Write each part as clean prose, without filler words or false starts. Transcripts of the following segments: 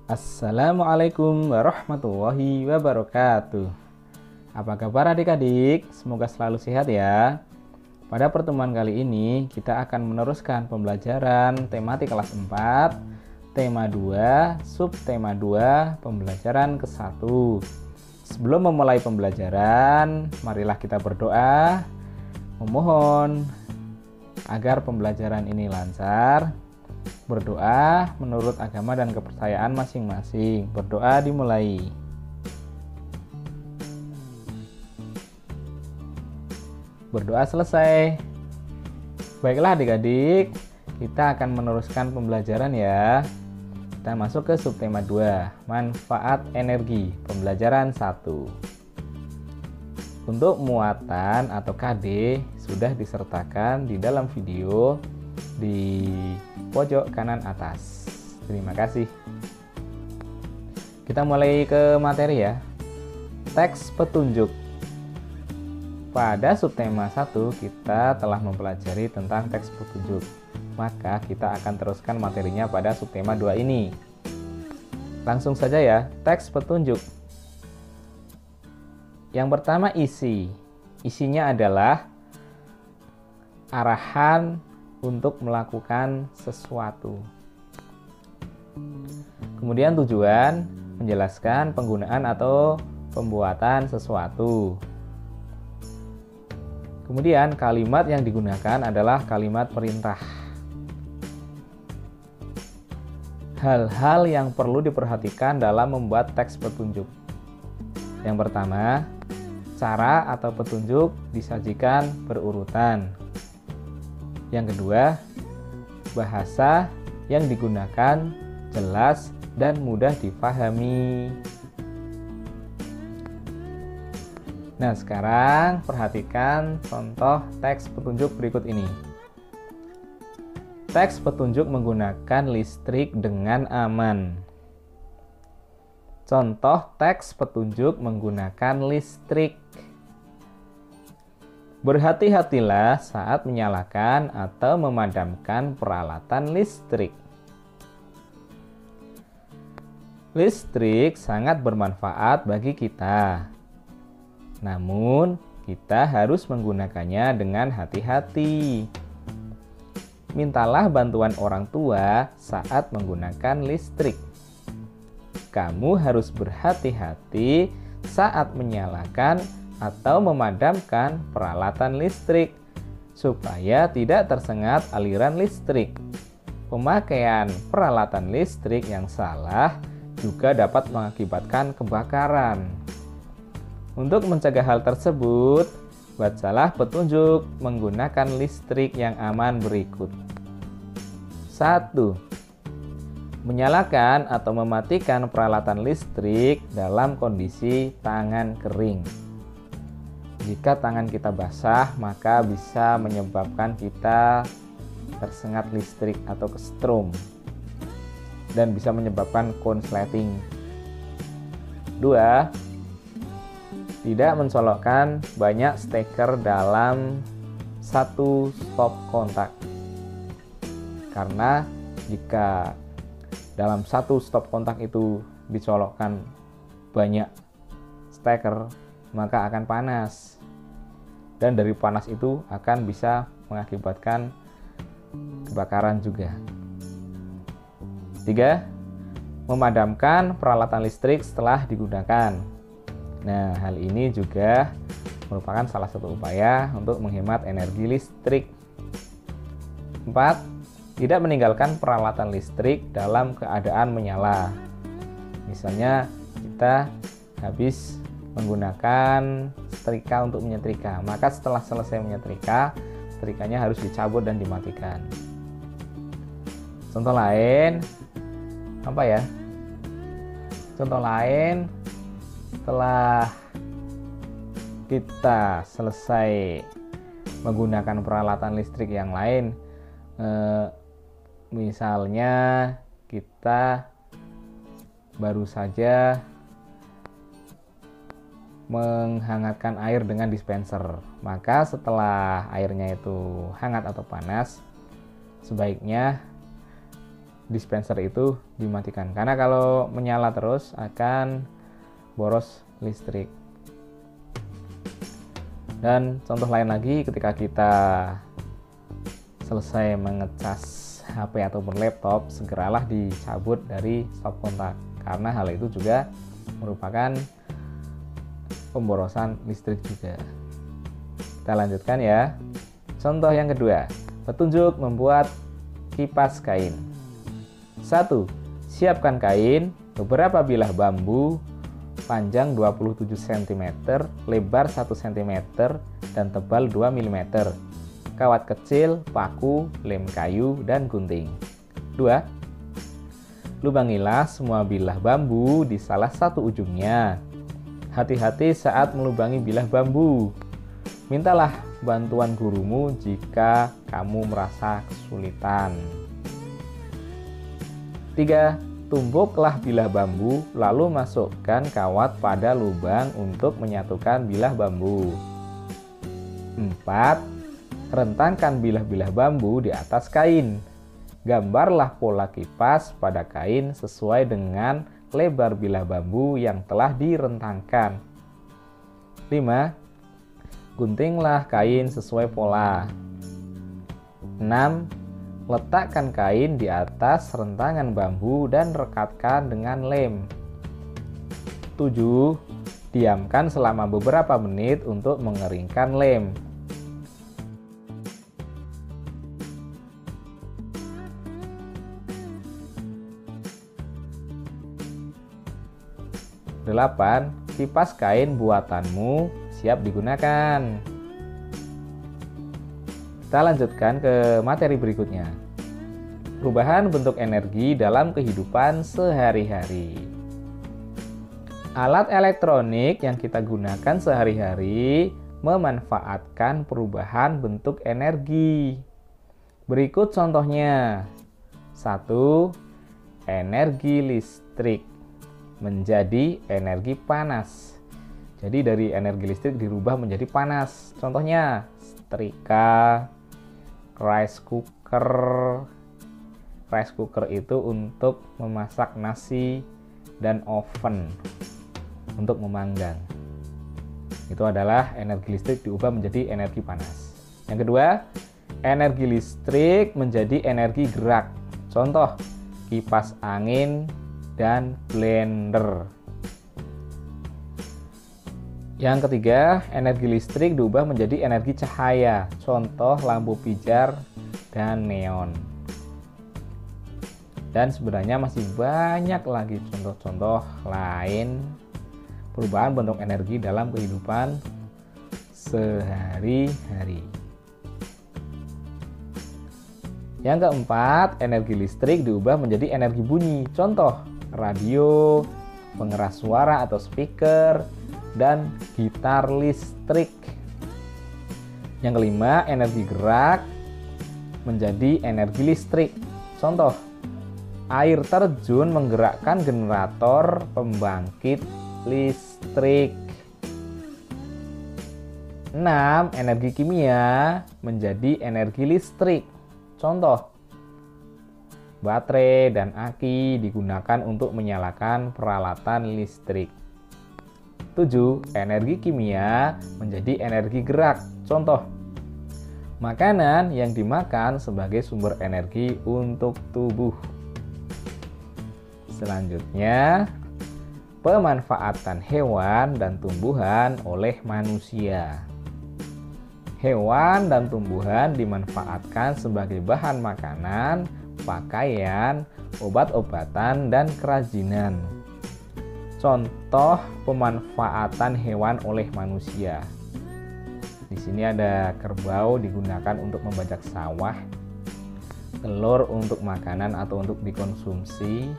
Assalamualaikum warahmatullahi wabarakatuh. Apa kabar adik-adik? Semoga selalu sehat ya. Pada pertemuan kali ini kita akan meneruskan pembelajaran tematik kelas 4, tema 2, subtema 2, pembelajaran ke-1. Sebelum memulai pembelajaran, marilah kita berdoa, memohon agar pembelajaran ini lancar. Berdoa menurut agama dan kepercayaan masing-masing. Berdoa dimulai. Berdoa selesai. Baiklah adik-adik, kita akan meneruskan pembelajaran ya. Kita masuk ke subtema 2, manfaat energi, pembelajaran 1. Untuk muatan atau KD sudah disertakan di dalam video di pojok kanan atas. Terima kasih. Kita mulai ke materi ya. Teks petunjuk. Pada subtema 1 kita telah mempelajari tentang teks petunjuk. Maka kita akan teruskan materinya pada subtema 2 ini. Langsung saja ya, teks petunjuk. Yang pertama isi. Isinya adalah arahan untuk melakukan sesuatu. Kemudian tujuan, menjelaskan penggunaan atau pembuatan sesuatu. Kemudian kalimat yang digunakan adalah kalimat perintah. Hal-hal yang perlu diperhatikan dalam membuat teks petunjuk. Yang pertama, cara atau petunjuk disajikan berurutan. Yang kedua, bahasa yang digunakan jelas dan mudah dipahami. Nah, sekarang perhatikan contoh teks petunjuk berikut ini. Teks petunjuk menggunakan listrik dengan aman. Contoh teks petunjuk menggunakan listrik. Berhati-hatilah saat menyalakan atau memadamkan peralatan listrik. Listrik sangat bermanfaat bagi kita. Namun, kita harus menggunakannya dengan hati-hati. Mintalah bantuan orang tua saat menggunakan listrik. Kamu harus berhati-hati saat menyalakan atau memadamkan peralatan listrik supaya tidak tersengat aliran listrik. Pemakaian peralatan listrik yang salah juga dapat mengakibatkan kebakaran. Untuk mencegah hal tersebut, bacalah petunjuk menggunakan listrik yang aman berikut. 1. Menyalakan atau mematikan peralatan listrik dalam kondisi tangan kering. Jika tangan kita basah, maka bisa menyebabkan kita tersengat listrik atau kesetrum dan bisa menyebabkan konsleting. 2. Tidak mencolokkan banyak steker dalam satu stop kontak. Karena jika dalam satu stop kontak itu dicolokkan banyak steker, maka akan panas. Dan dari panas itu akan bisa mengakibatkan kebakaran juga. 3. Memadamkan peralatan listrik setelah digunakan. Nah, hal ini juga merupakan salah satu upaya untuk menghemat energi listrik. 4. Tidak meninggalkan peralatan listrik dalam keadaan menyala. Misalnya kita habis menggunakan setrika untuk menyetrika, maka setelah selesai menyetrika, setrikanya harus dicabut dan dimatikan. Contoh lain apa ya? Contoh lain, setelah kita selesai menggunakan peralatan listrik yang lain, misalnya kita baru saja menghangatkan air dengan dispenser. Maka setelah airnya itu hangat atau panas, sebaiknya dispenser itu dimatikan, karena kalau menyala terus akan boros listrik. Dan contoh lain lagi, ketika kita selesai mengecas HP ataupun laptop, segeralah dicabut dari stop kontak, karena hal itu juga merupakan pemborosan listrik juga. Kita lanjutkan ya. Contoh yang kedua, petunjuk membuat kipas kain. 1. Siapkan kain, beberapa bilah bambu, panjang 27 cm, lebar 1 cm, dan tebal 2 mm. Kawat kecil, paku, lem kayu, dan gunting. 2. Lubangilah semua bilah bambu di salah satu ujungnya. Hati-hati saat melubangi bilah bambu. Mintalah bantuan gurumu jika kamu merasa kesulitan. 3. Tumbuklah bilah bambu, lalu masukkan kawat pada lubang untuk menyatukan bilah bambu. 4. Rentangkan bilah-bilah bambu di atas kain. Gambarlah pola kipas pada kain sesuai dengan lebar bilah bambu yang telah direntangkan. 5. Guntinglah kain sesuai pola. 6. Letakkan kain di atas rentangan bambu dan rekatkan dengan lem. 7. Diamkan selama beberapa menit untuk mengeringkan lem. 8. Kipas kain buatanmu siap digunakan. Kita lanjutkan ke materi berikutnya. Perubahan bentuk energi dalam kehidupan sehari-hari. Alat elektronik yang kita gunakan sehari-hari memanfaatkan perubahan bentuk energi. Berikut contohnya. 1. Energi listrik menjadi energi panas. Jadi dari energi listrik dirubah menjadi panas. Contohnya setrika, rice cooker. Rice cooker itu untuk memasak nasi, dan oven untuk memanggang. Itu adalah energi listrik diubah menjadi energi panas. Yang kedua, energi listrik menjadi energi gerak. Contoh, kipas angin dan blender. Yang ketiga, energi listrik diubah menjadi energi cahaya. Contoh, lampu pijar dan neon. Dan sebenarnya masih banyak lagi contoh-contoh lain perubahan bentuk energi dalam kehidupan sehari-hari. Yang keempat, energi listrik diubah menjadi energi bunyi. Contoh, radio, pengeras suara atau speaker, dan gitar listrik. Yang kelima, energi gerak menjadi energi listrik. Contoh, air terjun menggerakkan generator pembangkit listrik. 6. Energi kimia menjadi energi listrik. Contoh, baterai dan aki digunakan untuk menyalakan peralatan listrik. 7. Energi kimia menjadi energi gerak. Contoh, makanan yang dimakan sebagai sumber energi untuk tubuh. Selanjutnya, pemanfaatan hewan dan tumbuhan oleh manusia. Hewan dan tumbuhan dimanfaatkan sebagai bahan makanan, pakaian, obat-obatan, dan kerajinan. Contoh pemanfaatan hewan oleh manusia. Di sini ada kerbau digunakan untuk membajak sawah, telur untuk makanan atau untuk dikonsumsi.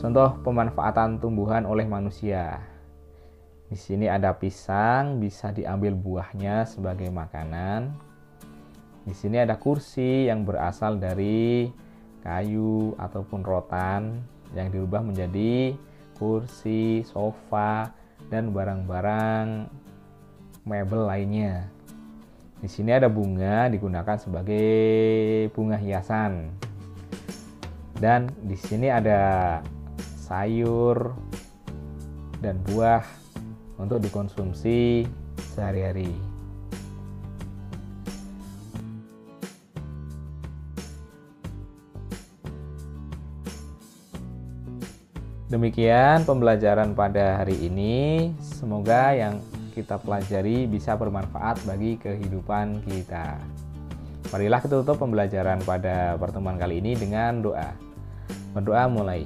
Contoh pemanfaatan tumbuhan oleh manusia. Di sini ada pisang, bisa diambil buahnya sebagai makanan. Di sini ada kursi yang berasal dari kayu ataupun rotan yang dirubah menjadi kursi, sofa, dan barang-barang mebel lainnya. Di sini ada bunga digunakan sebagai bunga hiasan. Dan di sini ada sayur dan buah untuk dikonsumsi sehari-hari. Demikian pembelajaran pada hari ini. Semoga yang kita pelajari bisa bermanfaat bagi kehidupan kita. Marilah kita tutup pembelajaran pada pertemuan kali ini dengan doa. Berdoa mulai.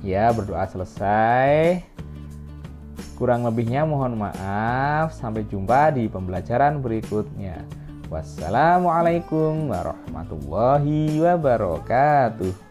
Ya, berdoa selesai. Kurang lebihnya mohon maaf. Sampai jumpa di pembelajaran berikutnya. Wassalamualaikum warahmatullahi wabarakatuh.